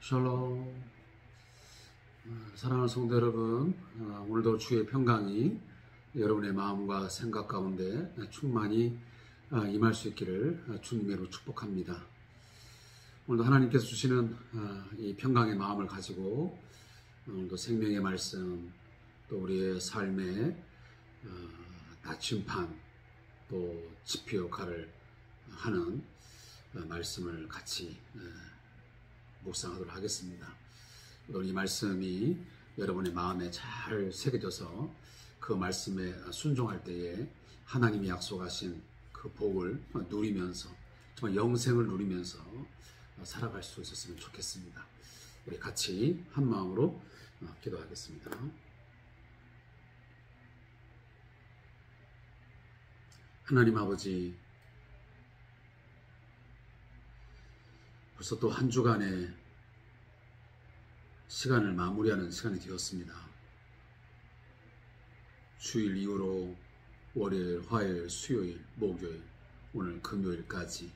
샬롬. 사랑하는 성도 여러분, 오늘도 주의 평강이 여러분의 마음과 생각 가운데 충만히 임할 수 있기를 주님으로 축복합니다. 오늘도 하나님께서 주시는 이 평강의 마음을 가지고 오늘도 생명의 말씀, 또 우리의 삶의 나침판, 또 지표 역할을 하는 말씀을 같이 묵상하도록 하겠습니다. 오늘 이 말씀이 여러분의 마음에 잘 새겨져서 그 말씀에 순종할 때에 하나님이 약속하신 그 복을 누리면서 정말 영생을 누리면서 살아갈 수 있었으면 좋겠습니다. 우리 같이 한 마음으로 기도하겠습니다. 하나님 아버지, 벌써 또 한 주간의 시간을 마무리하는 시간이 되었습니다. 주일 이후로 월요일, 화요일, 수요일, 목요일, 오늘 금요일까지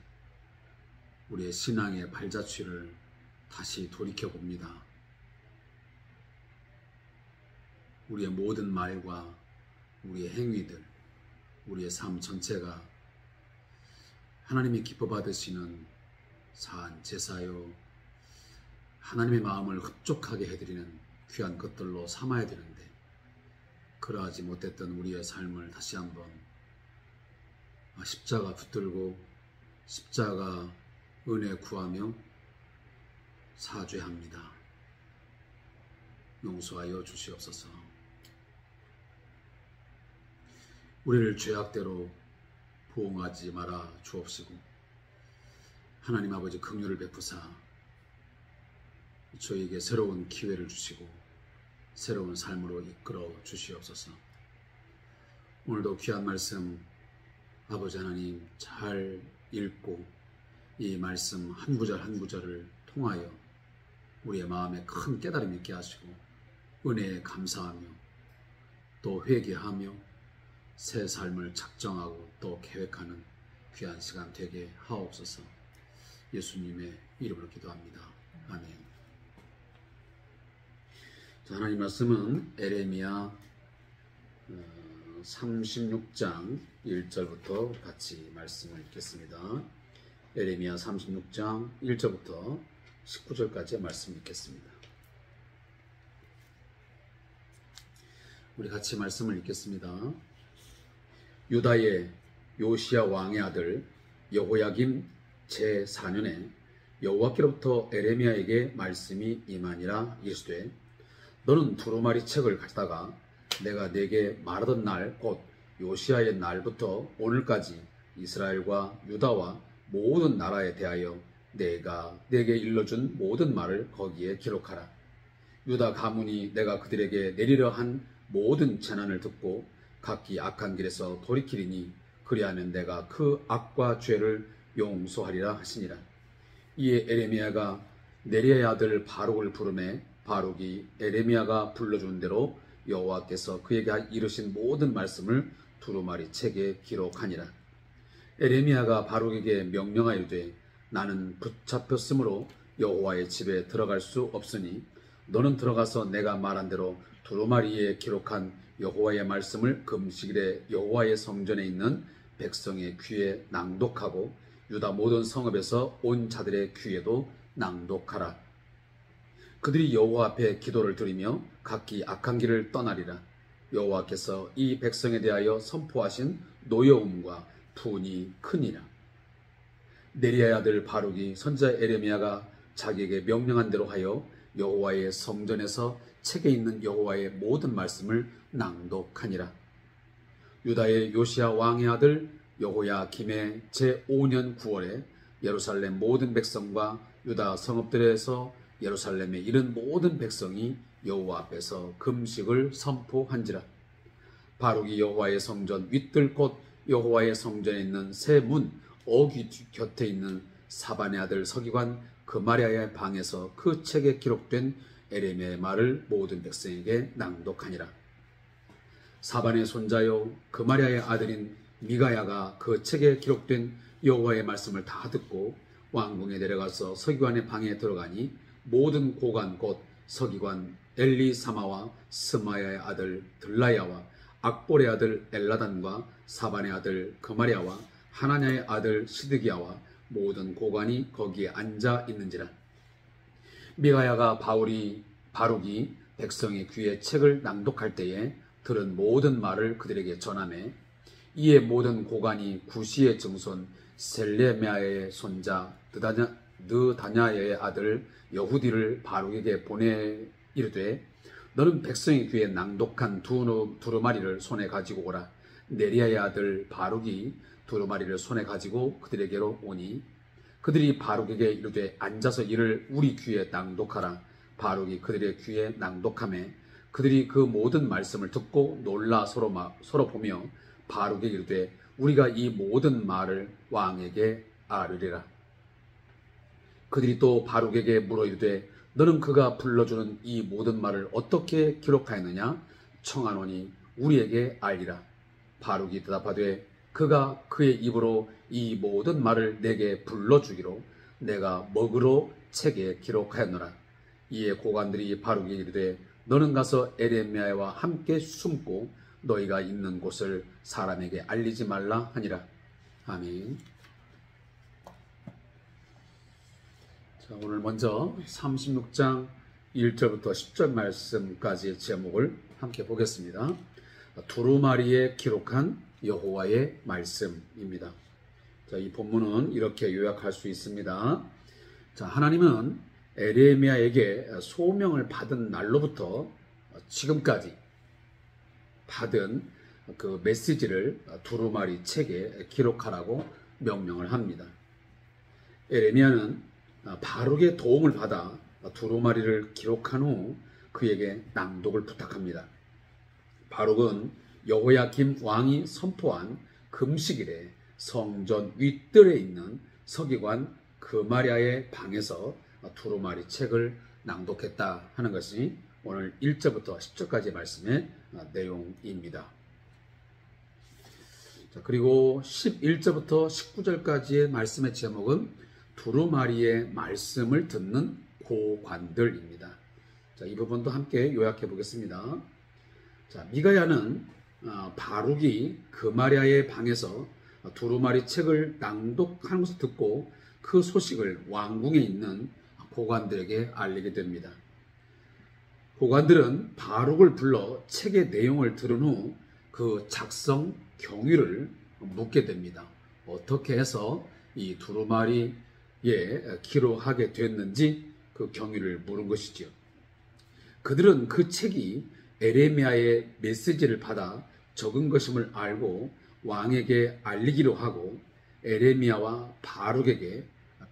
우리의 신앙의 발자취를 다시 돌이켜봅니다. 우리의 모든 말과 우리의 행위들, 우리의 삶 전체가 하나님이 기뻐 받으시는 사한 제사요, 하나님의 마음을 흡족하게 해드리는 귀한 것들로 삼아야 되는데 그러하지 못했던 우리의 삶을 다시 한번 십자가 붙들고 십자가 은혜 구하며 사죄합니다. 용서하여 주시옵소서. 우리를 죄악대로 보응하지 말아 주옵시고 하나님 아버지 긍휼을 베푸사 저에게 새로운 기회를 주시고 새로운 삶으로 이끌어 주시옵소서. 오늘도 귀한 말씀 아버지 하나님 잘 읽고 이 말씀 한 구절 한 구절을 통하여 우리의 마음에 큰 깨달음 있게 하시고 은혜에 감사하며 또 회개하며 새 삶을 작정하고 또 계획하는 귀한 시간 되게 하옵소서. 예수님의 이름으로 기도합니다. 아멘. 자, 하나님 말씀은 에레미야 36장 1절부터 같이 말씀을 읽겠습니다. 에레미야 36장 1절부터 19절까지의 말씀 읽겠습니다. 우리 같이 말씀을 읽겠습니다. 유다의 요시야 왕의 아들 여호야김 제4년에 여호와께로부터 에레미야에게 말씀이 임하니라. 이르시되 너는 두루마리 책을 가져다가 내가 네게 말하던 날 곧 요시야의 날부터 오늘까지 이스라엘과 유다와 모든 나라에 대하여 내가 네게 일러준 모든 말을 거기에 기록하라. 유다 가문이 내가 그들에게 내리려 한 모든 재난을 듣고 각기 악한 길에서 돌이키리니 그리하면 내가 그 악과 죄를 용서하리라 하시니라. 이에 에레미야가 네리야의 아들 바룩을 부르매 바룩이 에레미야가 불러준 대로 여호와께서 그에게 이르신 모든 말씀을 두루마리 책에 기록하니라. 에레미야가 바룩에게 명령하여되 나는 붙잡혔으므로 여호와의 집에 들어갈 수 없으니 너는 들어가서 내가 말한 대로 두루마리에 기록한 여호와의 말씀을 금식일에 여호와의 성전에 있는 백성의 귀에 낭독하고 유다 모든 성읍에서 온 자들의 귀에도 낭독하라. 그들이 여호와 앞에 기도를 드리며 각기 악한 길을 떠나리라. 여호와께서 이 백성에 대하여 선포하신 노여움과 분이 크니라. 네리야의 아들 바룩이 선지자 에레미야가 자기에게 명령한 대로 하여 여호와의 성전에서 책에 있는 여호와의 모든 말씀을 낭독하니라. 유다의 요시야 왕의 아들 여호야김의 제5년 9월에 예루살렘 모든 백성과 유다 성읍들에서 예루살렘에 이른 모든 백성이 여호와 앞에서 금식을 선포한지라. 바룩이 여호와의 성전 윗뜰 곧 여호와의 성전에 있는 새 문 어귀 곁에 있는 사반의 아들 서기관 그마리아의 방에서 그 책에 기록된 에레미야의 말을 모든 백성에게 낭독하니라. 사반의 손자요 그마리아의 아들인 미가야가 그 책에 기록된 여호와의 말씀을 다 듣고 왕궁에 내려가서 서기관의 방에 들어가니 모든 고관 곧 서기관 엘리사마와 스마야의 아들 들라야와 악볼의 아들 엘라단과 사반의 아들 그마리아와 하나냐의 아들 시드기야와 모든 고관이 거기에 앉아 있는지라. 미가야가 바룩이 백성의 귀에 책을 낭독할 때에 들은 모든 말을 그들에게 전하매 이에 모든 고관이 구시의 증손 셀레미야의 손자 느다냐의 아들 여후디를 바룩에게 보내 이르되 너는 백성의 귀에 낭독한 두루마리를 손에 가지고 오라. 네리야의 아들 바룩이 두루마리를 손에 가지고 그들에게로 오니 그들이 바룩에게 이르되 앉아서 이를 우리 귀에 낭독하라. 바룩이 그들의 귀에 낭독하매 그들이 그 모든 말씀을 듣고 놀라 서로 보며 바룩에게 이르되 우리가 이 모든 말을 왕에게 아뢰리라. 그들이 또 바룩에게 물어 이르되 너는 그가 불러주는 이 모든 말을 어떻게 기록하였느냐 청하노니 우리에게 알리라. 바룩이 대답하되 그가 그의 입으로 이 모든 말을 내게 불러주기로 내가 먹으로 책에 기록하였노라. 이에 고관들이 바룩에게 이르되 너는 가서 에레미야와 함께 숨고 너희가 있는 곳을 사람에게 알리지 말라 하니라. 아멘. 자, 오늘 먼저 36장 1절부터 10절 말씀까지의 제목을 함께 보겠습니다. 두루마리에 기록한 여호와의 말씀입니다. 자, 이 본문은 이렇게 요약할 수 있습니다. 자, 하나님은 에레미야에게 소명을 받은 날로부터 지금까지 받은 그 메시지를 두루마리 책에 기록하라고 명령을 합니다. 에레미야는 바룩의 도움을 받아 두루마리를 기록한 후 그에게 낭독을 부탁합니다. 바룩은 여호야김 왕이 선포한 금식일에 성전 윗뜰에 있는 서기관 그마리아의 방에서 두루마리 책을 낭독했다 하는 것이 오늘 1절부터 10절까지 말씀의 내용입니다. 자, 그리고 11절부터 19절까지의 말씀의 제목은 두루마리의 말씀을 듣는 고관들입니다. 자, 이 부분도 함께 요약해 보겠습니다. 자, 미가야는 바룩이 그마리아의 방에서 두루마리 책을 낭독하는 것을 듣고 그 소식을 왕궁에 있는 고관들에게 알리게 됩니다. 고관들은 바룩을 불러 책의 내용을 들은 후 그 작성 경위를 묻게 됩니다. 어떻게 해서 이 두루마리에 기록하게 됐는지 그 경위를 물은 것이지요. 그들은 그 책이 에레미야의 메시지를 받아 적은 것임을 알고 왕에게 알리기로 하고 에레미야와 바룩에게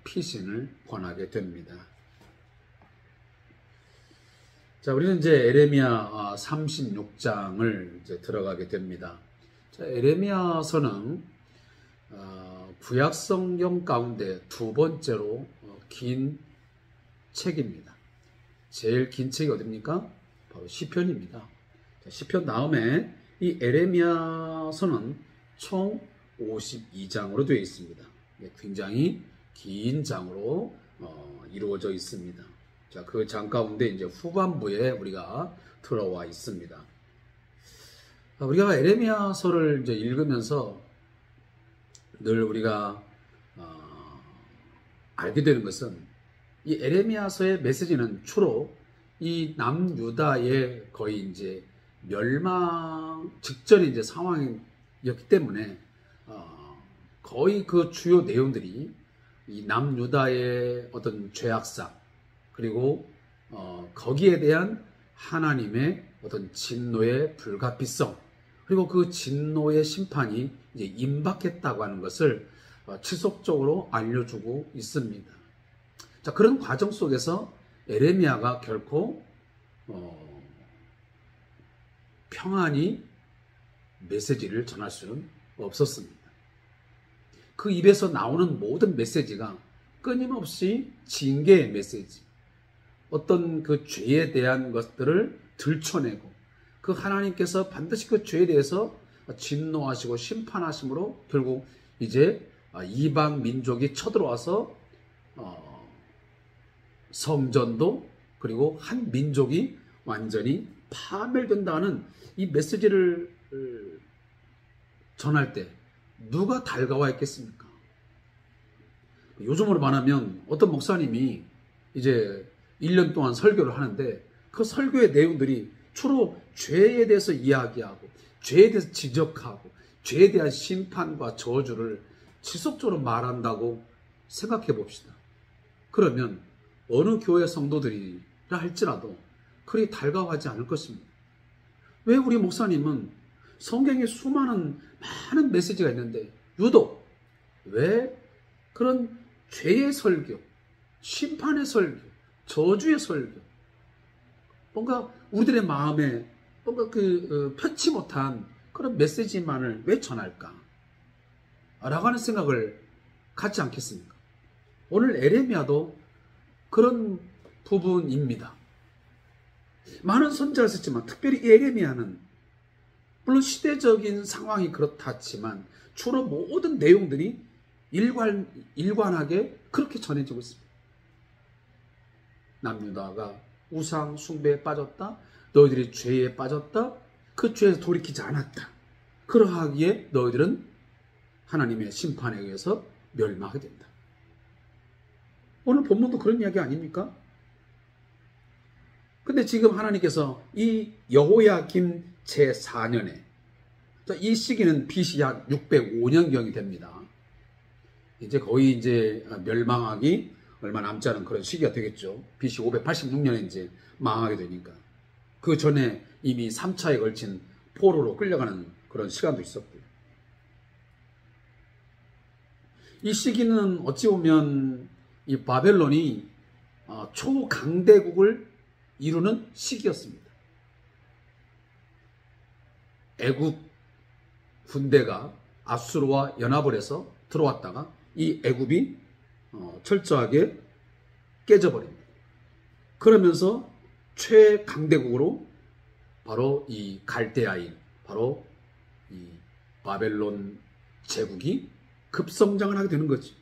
피신을 권하게 됩니다. 자, 우리는 이제 에레미야 36장을 이제 들어가게 됩니다. 자, 에레미야서는 구약 성경 가운데 두 번째로 긴 책입니다. 제일 긴 책이 어디입니까? 바로 시편입니다. 자, 시편 다음에 이 에레미야서는 총 52장으로 되어 있습니다. 굉장히 긴 장으로 이루어져 있습니다. 자, 그 장 가운데 이제 후반부에 우리가 들어와 있습니다. 우리가 에레미야서를 이제 읽으면서 늘 우리가 알게 되는 것은 이 에레미야서의 메시지는 주로 이 남유다의 거의 이제 멸망 직전의 이제 상황이었기 때문에 거의 그 주요 내용들이 이 남유다의 어떤 죄악상 그리고 거기에 대한 하나님의 어떤 진노의 불가피성 그리고 그 진노의 심판이 이제 임박했다고 하는 것을 지속적으로 알려주고 있습니다. 자, 그런 과정 속에서 에레미야가 결코 평안히 메시지를 전할 수는 없었습니다. 그 입에서 나오는 모든 메시지가 끊임없이 징계의 메시지, 어떤 그 죄에 대한 것들을 들춰내고 그 하나님께서 반드시 그 죄에 대해서 진노하시고 심판하심으로 결국 이제 이방 민족이 쳐들어와서 성전도 그리고 한 민족이 완전히 파멸된다는 이 메시지를 전할 때 누가 달가워했겠습니까? 요즘으로 말하면 어떤 목사님이 이제 1년 동안 설교를 하는데 그 설교의 내용들이 주로 죄에 대해서 이야기하고 죄에 대해서 지적하고 죄에 대한 심판과 저주를 지속적으로 말한다고 생각해 봅시다. 그러면 어느 교회 성도들이라 할지라도 그리 달가워하지 않을 것입니다. 왜 우리 목사님은 성경에 수많은 많은 메시지가 있는데 유독 왜 그런 죄의 설교, 심판의 설교, 저주의 설교, 뭔가 우리들의 마음에 뭔가 편치 못한 그런 메시지만을 왜 전할까? 라고 하는 생각을 갖지 않겠습니까? 오늘 에레미야도 그런 부분입니다. 많은 선지자를 썼지만 특별히 에레미야는 물론 시대적인 상황이 그렇다 치만 주로 모든 내용들이 일관하게 그렇게 전해지고 있습니다. 남유다가 우상 숭배에 빠졌다. 너희들이 죄에 빠졌다. 그 죄에서 돌이키지 않았다. 그러하기에 너희들은 하나님의 심판에 의해서 멸망하게 된다. 오늘 본문도 그런 이야기 아닙니까? 근데 지금 하나님께서 이 여호야김 제4년에 이 시기는 BC 약 605년경이 됩니다. 이제 거의 이제 멸망하기 얼마 남지 않은 그런 시기가 되겠죠. BC 586년에 이제 망하게 되니까. 그 전에 이미 3차에 걸친 포로로 끌려가는 그런 시간도 있었고요. 이 시기는 어찌 보면 이 바벨론이 초강대국을 이루는 시기였습니다. 애굽 군대가 아수르와 연합을 해서 들어왔다가 이 애굽이 철저하게 깨져버립니다. 그러면서 최강대국으로 바로 이 갈대아인, 바로 이 바벨론 제국이 급성장을 하게 되는 거죠.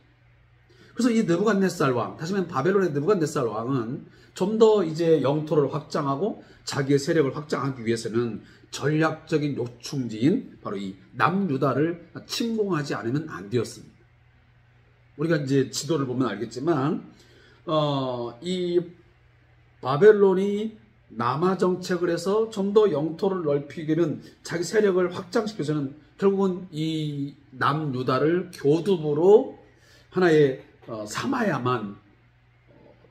그래서 이 느부갓네살 왕, 다시 말하면 바벨론의 느부갓네살 왕은 좀 더 이제 영토를 확장하고 자기의 세력을 확장하기 위해서는 전략적인 요충지인 바로 이 남유다를 침공하지 않으면 안 되었습니다. 우리가 이제 지도를 보면 알겠지만 이 바벨론이 남하 정책을 해서 좀 더 영토를 넓히게 되면 자기 세력을 확장시켜서는 결국은 이 남유다를 교두보로 하나의 삼아야만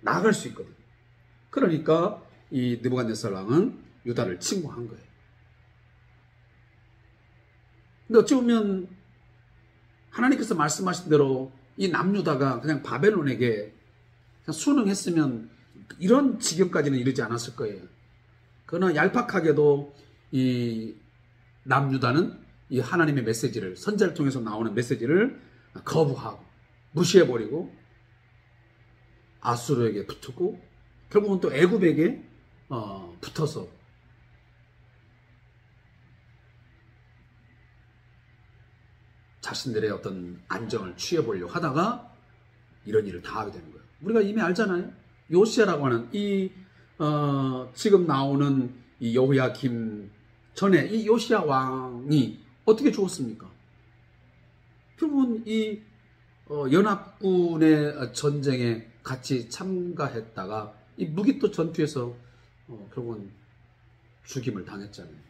나아갈 수 있거든요. 그러니까 이 느부갓네살 왕은 유다를 침공한 거예요. 근데 어찌 보면 하나님께서 말씀하신 대로 이 남유다가 그냥 바벨론에게 그냥 순응했으면 이런 지경까지는 이르지 않았을 거예요. 그러나 얄팍하게도 이 남유다는 이 하나님의 메시지를, 선지자를 통해서 나오는 메시지를 거부하고 무시해버리고 아수르에게 붙고 결국은 또 애굽에게 붙어서 자신들의 어떤 안정을 취해보려고 하다가 이런 일을 다 하게 되는 거예요. 우리가 이미 알잖아요. 요시야라고 하는 이 지금 나오는 이 여호야김 전에 이 요시야 왕이 어떻게 죽었습니까? 결국은 이 연합군의 전쟁에 같이 참가했다가 이 무기토 전투에서 결국은 죽임을 당했잖아요.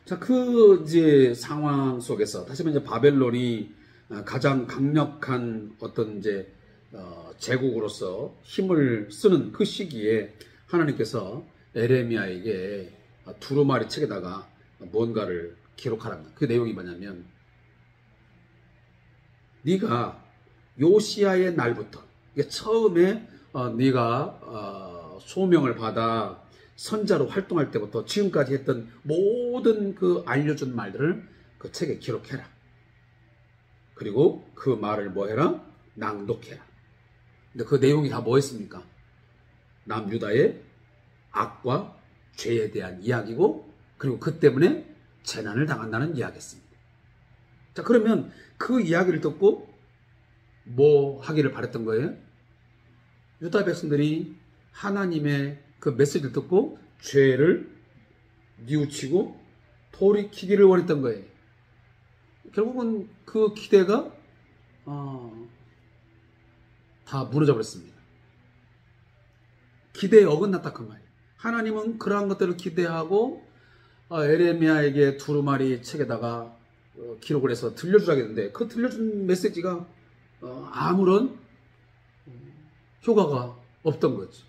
자, 그 이제 상황 속에서 다시 말해 바벨론이 가장 강력한 어떤 이제 제국으로서 힘을 쓰는 그 시기에 하나님께서 에레미야에게 두루마리 책에다가 뭔가를 기록하랍니다. 그 내용이 뭐냐면 네가 요시야의 날부터 처음에 네가 소명을 받아 선자로 활동할 때부터 지금까지 했던 모든 그 알려준 말들을 그 책에 기록해라. 그리고 그 말을 뭐 해라? 낭독해라. 근데 그 내용이 다 뭐였습니까? 남유다의 악과 죄에 대한 이야기고 그리고 그 때문에 재난을 당한다는 이야기였습니다. 자, 그러면 그 이야기를 듣고 뭐 하기를 바랬던 거예요? 유다 백성들이 하나님의 그 메시지를 듣고 죄를 뉘우치고 돌이키기를 원했던 거예요. 결국은 그 기대가 다 무너져 버렸습니다. 기대에 어긋났다 그 말이에요. 하나님은 그러한 것들을 기대하고 에레미야에게 두루마리 책에다가 기록을 해서 들려주라고 했는데 그 들려준 메시지가 아무런 효과가 없던 거죠.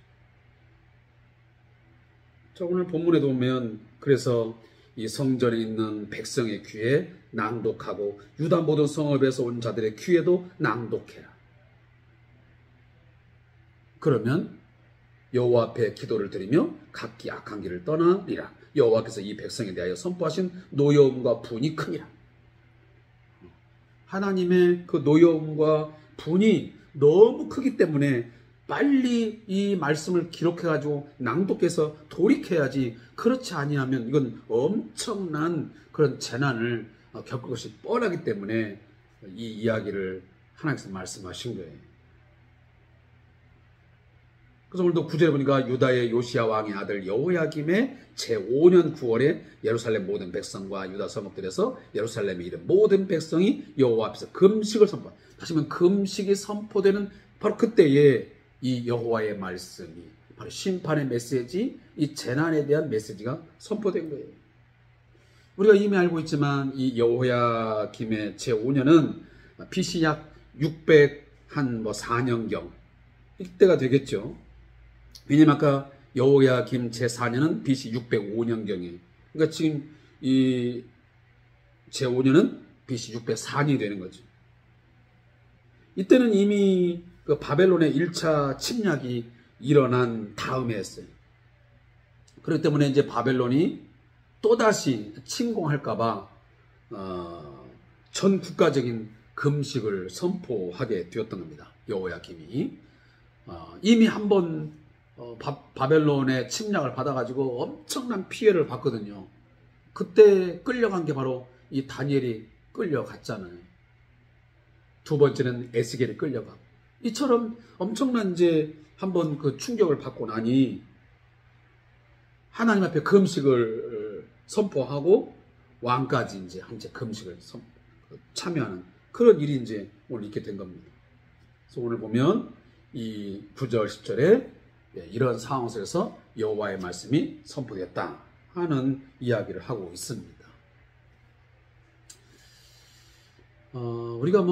자, 오늘 본문에도 보면 그래서 이 성전에 있는 백성의 귀에 낭독하고 유다 모든 성읍에서 온 자들의 귀에도 낭독해라. 그러면 여호와 앞에 기도를 드리며 각기 악한 길을 떠나리라. 여호와께서 이 백성에 대하여 선포하신 노여움과 분이 크니라. 하나님의 그 노여움과 분이 너무 크기 때문에 빨리 이 말씀을 기록해가지고 낭독해서 돌이켜야지, 그렇지 아니하면 이건 엄청난 그런 재난을 겪을 것이 뻔하기 때문에 이 이야기를 하나님께서 말씀하신 거예요. 그래서 오늘도 9절에 보니까 유다의 요시야 왕의 아들 여호야김의 제5년 9월에 예루살렘 모든 백성과 유다 성읍들에서 예루살렘에 이른 모든 백성이 여호와 앞에서 금식을 선포. 다시 말하면 금식이 선포되는 바로 그때에 이 여호와의 말씀이, 바로 심판의 메시지, 이 재난에 대한 메시지가 선포된 거예요. 우리가 이미 알고 있지만 이 여호야김의 제5년은 BC 약 604년경 이때가 되겠죠. 왜냐면 아까 여호야김 제4년은 BC 605년경이에요. 그러니까 지금 이 제5년은 BC 604년이 되는 거죠. 이때는 이미 그 바벨론의 1차 침략이 일어난 다음에 했어요. 그렇기 때문에 이제 바벨론이 또다시 침공할까봐 전 국가적인 금식을 선포하게 되었던 겁니다. 여호야김이 이미 한번 바벨론의 침략을 받아가지고 엄청난 피해를 봤거든요. 그때 끌려간 게 바로 이 다니엘이 끌려갔잖아요. 두 번째는 에스겔이 끌려가고, 이처럼 엄청난 이제 한번 그 충격을 받고 나니 하나님 앞에 금식을 선포하고 왕까지 이제 한제 금식을 참여하는 그런 일이 이제 오늘 있게 된 겁니다. 그래서 오늘 보면 이 9절 10절에 이런 상황 속에서 여호와의 말씀이 선포됐다 하는 이야기를 하고 있습니다. 우리가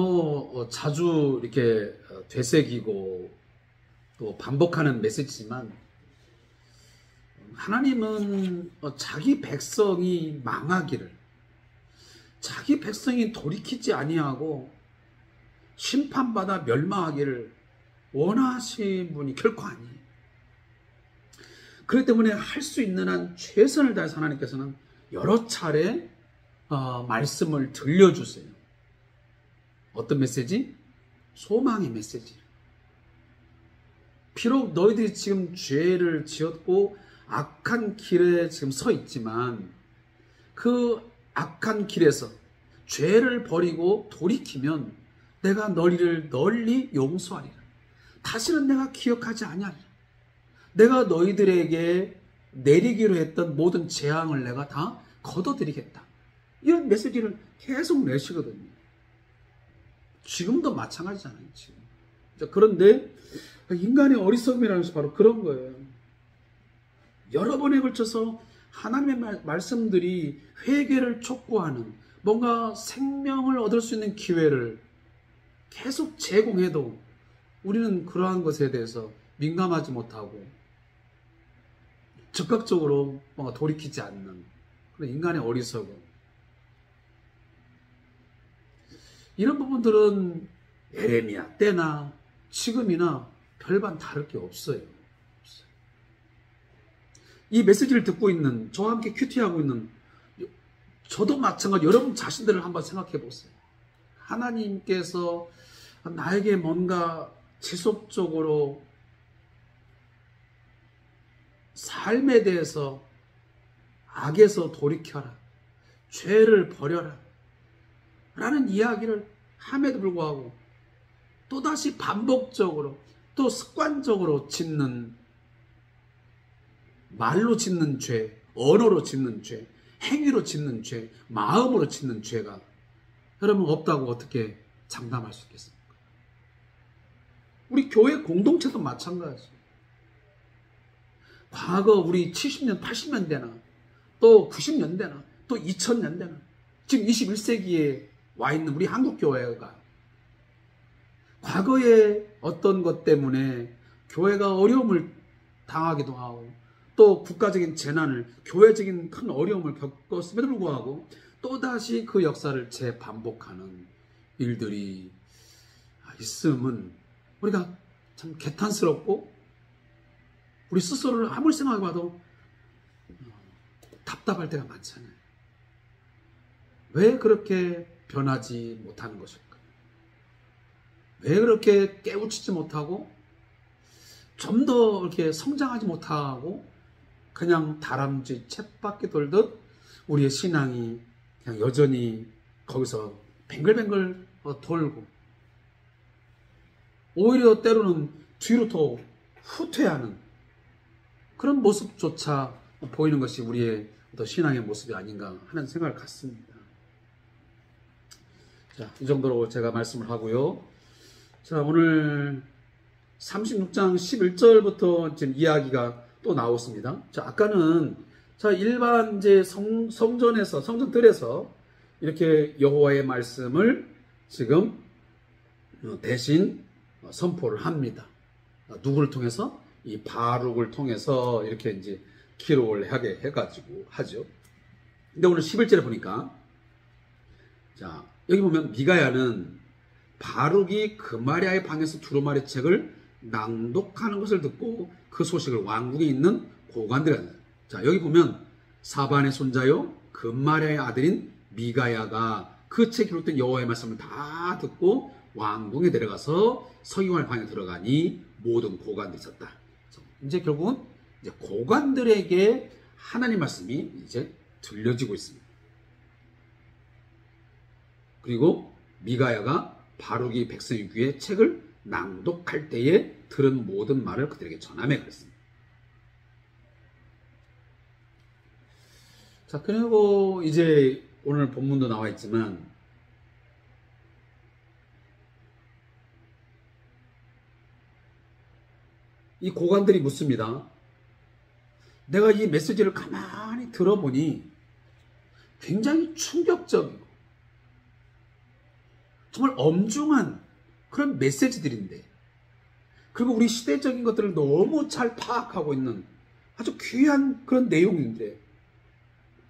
자주 이렇게 되새기고 또 반복하는 메시지지만, 하나님은 자기 백성이 망하기를, 자기 백성이 돌이키지 아니하고 심판받아 멸망하기를 원하신 분이 결코 아니에요. 그렇기 때문에 할 수 있는 한 최선을 다해서 하나님께서는 여러 차례 말씀을 들려주세요. 어떤 메시지? 소망의 메시지. 비록 너희들이 지금 죄를 지었고 악한 길에 지금 서 있지만, 그 악한 길에서 죄를 버리고 돌이키면 내가 너희를 널리 용서하리라. 다시는 내가 기억하지 아니하리라. 내가 너희들에게 내리기로 했던 모든 재앙을 내가 다 걷어드리겠다. 이런 메시지를 계속 내시거든요. 지금도 마찬가지잖아요. 지금. 그런데 인간의 어리석음이라는 것이 바로 그런 거예요. 여러 번에 걸쳐서 하나님의 말씀들이 회개를 촉구하는, 뭔가 생명을 얻을 수 있는 기회를 계속 제공해도 우리는 그러한 것에 대해서 민감하지 못하고 적극적으로 뭔가 돌이키지 않는 그런 인간의 어리석음. 이런 부분들은 에레미야 때나 지금이나 별반 다를 게 없어요. 이 메시지를 듣고 있는, 저와 함께 큐티하고 있는 저도 마찬가지, 여러분 자신들을 한번 생각해 보세요. 하나님께서 나에게 뭔가 지속적으로 삶에 대해서 악에서 돌이켜라, 죄를 버려라 라는 이야기를 함에도 불구하고 또다시 반복적으로 또 습관적으로 짓는, 말로 짓는 죄, 언어로 짓는 죄, 행위로 짓는 죄, 마음으로 짓는 죄가 여러분 없다고 어떻게 장담할 수 있겠습니까? 우리 교회 공동체도 마찬가지예요. 과거 우리 70년, 80년대나 또 90년대나 또 2000년대나 지금 21세기에 와 있는 우리 한국교회가 과거에 어떤 것 때문에 교회가 어려움을 당하기도 하고 또 국가적인 재난을, 교회적인 큰 어려움을 겪었음에도 불구하고 또다시 그 역사를 재반복하는 일들이 있음은 우리가 참 개탄스럽고 우리 스스로를 아무리 생각해봐도 답답할 때가 많잖아요. 왜 그렇게 변하지 못하는 것일까? 왜 그렇게 깨우치지 못하고 좀 더 이렇게 성장하지 못하고 그냥 다람쥐 쳇바퀴 돌듯 우리의 신앙이 그냥 여전히 거기서 뱅글뱅글 돌고 오히려 때로는 뒤로 더 후퇴하는 그런 모습조차 보이는 것이 우리의 어떤 신앙의 모습이 아닌가 하는 생각을 갖습니다. 자, 이 정도로 제가 말씀을 하고요. 자, 오늘 36장 11절부터 지금 이야기가 또 나왔습니다. 자, 아까는 자, 일반 이제 성전들에서 이렇게 여호와의 말씀을 지금 대신 선포를 합니다. 누구를 통해서? 이 바룩을 통해서 이렇게 이제 기록을 하게 해가지고 하죠. 근데 오늘 11절에 보니까 자, 여기 보면 미가야는 바룩이 그마리아의 방에서 두루마리 책을 낭독하는 것을 듣고 그 소식을 왕궁에 있는 고관들에게, 자, 여기 보면 사반의 손자요 그마리아의 아들인 미가야가 그 책에 기록된 여호와의 말씀을 다 듣고 왕궁에 데려가서 서기관의 방에 들어가니 모든 고관들이 있었다. 이제 결국은 이제 고관들에게 하나님 말씀이 이제 들려지고 있습니다. 그리고 미가야가 바룩이 백성의 귀에 책을 낭독할 때에 들은 모든 말을 그들에게 전하며 그랬습니다. 자, 그리고 이제 오늘 본문도 나와 있지만 이 고관들이 묻습니다. 내가 이 메시지를 가만히 들어보니 굉장히 충격적이고 정말 엄중한 그런 메시지들인데, 그리고 우리 시대적인 것들을 너무 잘 파악하고 있는 아주 귀한 그런 내용인데,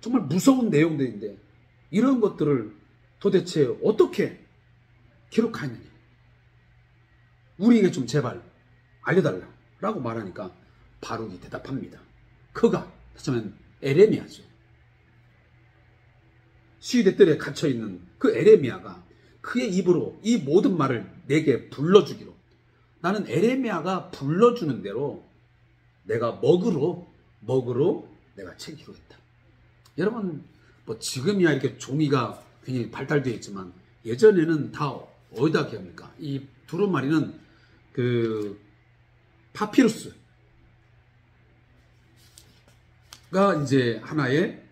정말 무서운 내용들인데 이런 것들을 도대체 어떻게 기록하느냐, 우리에게 좀 제발 알려달라 라고 말하니까 바룩이 대답합니다. 그가, 다시면 에레미야죠. 시위대 뜰에 갇혀있는 그 에레미야가 그의 입으로 이 모든 말을 내게 불러주기로, 나는 에레미야가 불러주는 대로 내가 먹으로 내가 책기록했다. 여러분, 뭐 지금이야 이렇게 종이가 굉장히 발달되어 있지만 예전에는 다 어디다 기합니까? 이 두루마리는 그 파피루스가 이제 하나의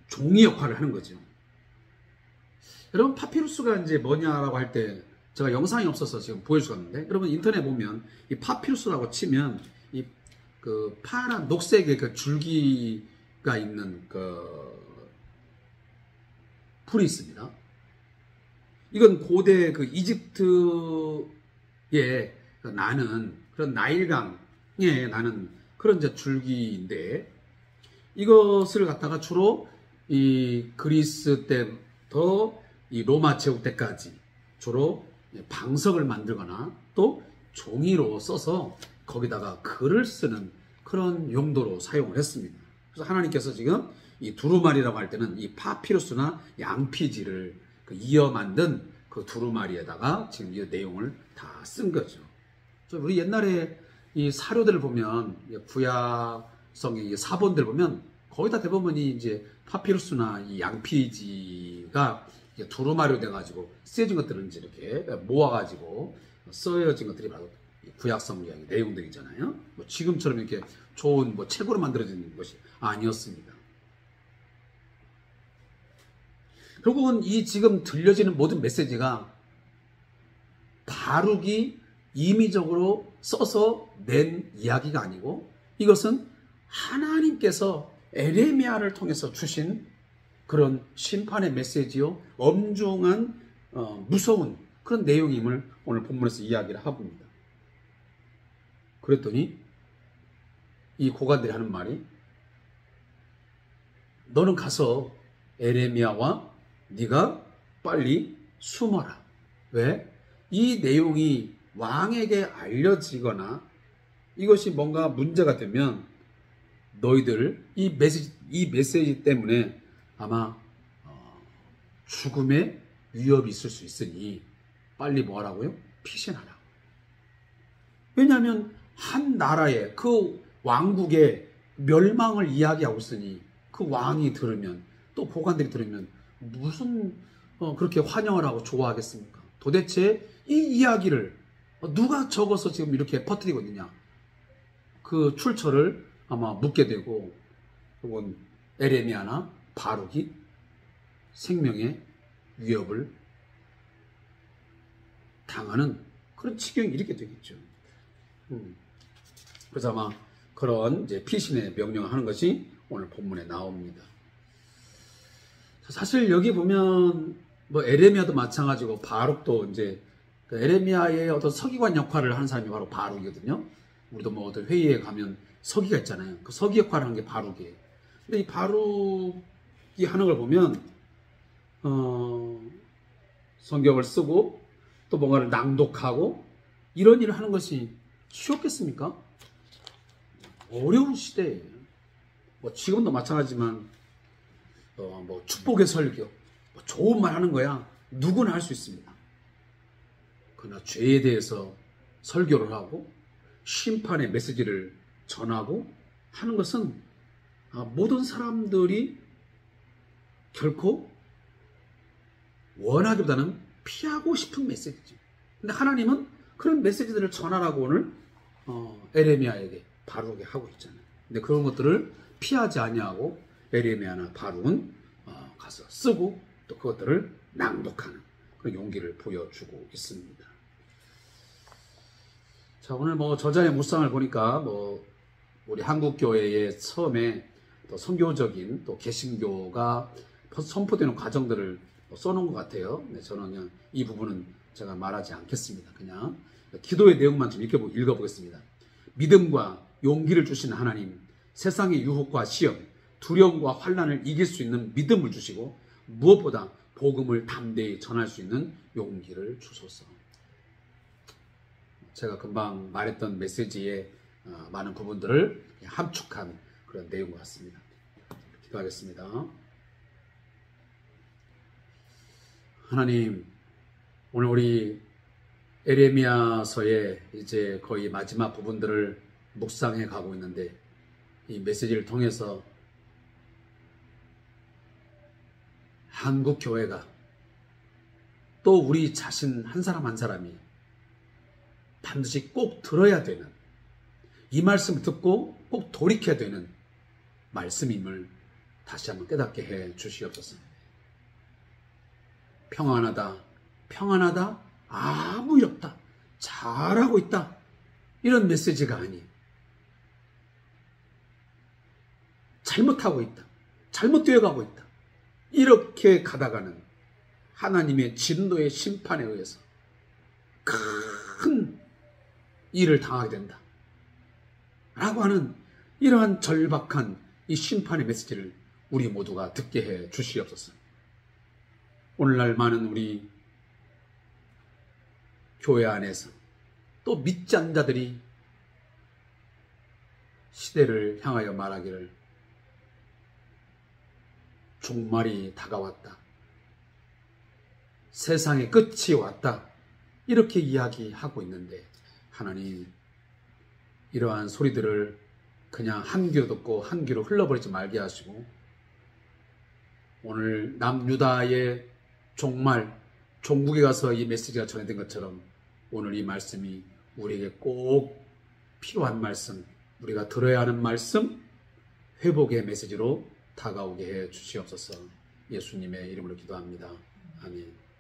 종이 역할을 하는 거죠. 여러분, 파피루스가 이제 뭐냐라고 할 때 제가 영상이 없어서 지금 보여주었는데, 여러분 인터넷 보면 이 파피루스라고 치면 이 그 파란 녹색의 그 줄기가 있는 그 풀이 있습니다. 이건 고대 그 이집트에 나는 그런 나일강에 나는 그런 이제 줄기인데, 이것을 갖다가 주로 이 그리스 때부터 이 로마 제국 때까지 주로 방석을 만들거나 또 종이로 써서 거기다가 글을 쓰는 그런 용도로 사용을 했습니다. 그래서 하나님께서 지금 이 두루마리라고 할 때는 이 파피루스나 양피지를 이어 만든 그 두루마리에다가 지금 이 내용을 다 쓴 거죠. 우리 옛날에 이 사료들을 보면, 구약성의 사본들 보면 거의 다 대부분이 이제 파피루스나 이 양피지가 두루마리로 돼가지고 쓰여진 것들은 이제 이렇게 모아가지고 쓰여진 것들이 바로 구약 성경의 내용들이잖아요. 뭐 지금처럼 이렇게 좋은 뭐 책으로 만들어진 것이 아니었습니다. 결국은 이 지금 들려지는 모든 메시지가 바룩이 임의적으로 써서 낸 이야기가 아니고 이것은 하나님께서 에레미야를 통해서 주신 그런 심판의 메시지요, 엄중한 무서운 그런 내용임을 오늘 본문에서 이야기를 해봅니다. 그랬더니 이 고관들이 하는 말이 너는 가서 에레미야와 네가 빨리 숨어라. 왜? 이 내용이 왕에게 알려지거나 이것이 뭔가 문제가 되면 너희들 이 메시지 때문에 아마 죽음의 위협이 있을 수 있으니 빨리 뭐 하라고요? 피신하라. 왜냐하면 한 나라의 그 왕국의 멸망을 이야기하고 있으니 그 왕이 들으면 또 고관들이 들으면 무슨 그렇게 환영을 하고 좋아하겠습니까? 도대체 이 이야기를 누가 적어서 지금 이렇게 퍼뜨리고 있느냐? 그 출처를 아마 묻게 되고 혹은 에레미야나 바룩이 생명의 위협을 당하는 그런 지경이 이렇게 되겠죠. 그래서 아마 그런 이제 피신의 명령을 하는 것이 오늘 본문에 나옵니다. 사실 여기 보면 뭐 에레미야도 마찬가지고 바룩도 이제 그 에레미야의 어떤 서기관 역할을 하는 사람이 바로 바룩이거든요. 우리도 뭐 어떤 회의에 가면 서기가 있잖아요. 그 서기 역할을 하는 게 바룩이에요. 근데 이 바룩이 하는 걸 보면 성경을 쓰고 또 뭔가를 낭독하고 이런 일을 하는 것이 쉬웠겠습니까? 어려운 시대예요. 뭐 지금도 마찬가지지만 뭐 축복의 설교, 뭐 좋은 말 하는 거야 누구나 할 수 있습니다. 그러나 죄에 대해서 설교를 하고 심판의 메시지를 전하고 하는 것은 모든 사람들이 결코 원하기보다는 피하고 싶은 메시지죠. 근데 하나님은 그런 메시지들을 전하라고 오늘 에레미야에게 바룩에게 하고 있잖아요. 근데 그런 것들을 피하지 아니하고 에레미야나 바룩은 가서 쓰고 또 그것들을 낭독하는 그런 용기를 보여주고 있습니다. 자, 오늘 뭐 저자의 묵상을 보니까 뭐 우리 한국 교회의 처음에 또 선교적인 또 개신교가 선포되는 과정들을 써놓은 것 같아요. 네, 저는 그냥 이 부분은 제가 말하지 않겠습니다. 그냥 기도의 내용만 좀 읽어보겠습니다. 믿음과 용기를 주신 하나님, 세상의 유혹과 시험, 두려움과 환난을 이길 수 있는 믿음을 주시고 무엇보다 복음을 담대히 전할 수 있는 용기를 주소서. 제가 금방 말했던 메시지의 많은 부분들을 함축한 그런 내용 같습니다. 기도하겠습니다. 하나님, 오늘 우리 에레미야서의 이제 거의 마지막 부분들을 묵상해 가고 있는데 이 메시지를 통해서 한국 교회가 또 우리 자신 한 사람 한 사람이 반드시 꼭 들어야 되는 이 말씀을 듣고 꼭 돌이켜야 되는 말씀임을 다시 한번 깨닫게 해 주시옵소서. 평안하다, 평안하다, 아무 일 없다, 잘하고 있다, 이런 메시지가 아닌 잘못하고 있다, 잘못되어 가고 있다, 이렇게 가다가는 하나님의 진노의 심판에 의해서 큰 일을 당하게 된다 라고 하는 이러한 절박한 이 심판의 메시지를 우리 모두가 듣게 해 주시옵소서. 오늘날 많은 우리 교회 안에서 또 믿지 않는 자들이 시대를 향하여 말하기를 종말이 다가왔다, 세상의 끝이 왔다, 이렇게 이야기하고 있는데 하나님, 이러한 소리들을 그냥 한 귀로 듣고 한 귀로 흘러버리지 말게 하시고 오늘 남유다의 정말 종국에 가서 이 메시지가 전해진 것처럼 오늘 이 말씀이 우리에게 꼭 필요한 말씀, 우리가 들어야 하는 말씀, 회복의 메시지로 다가오게 해 주시옵소서. 예수님의 이름으로 기도합니다. 아멘.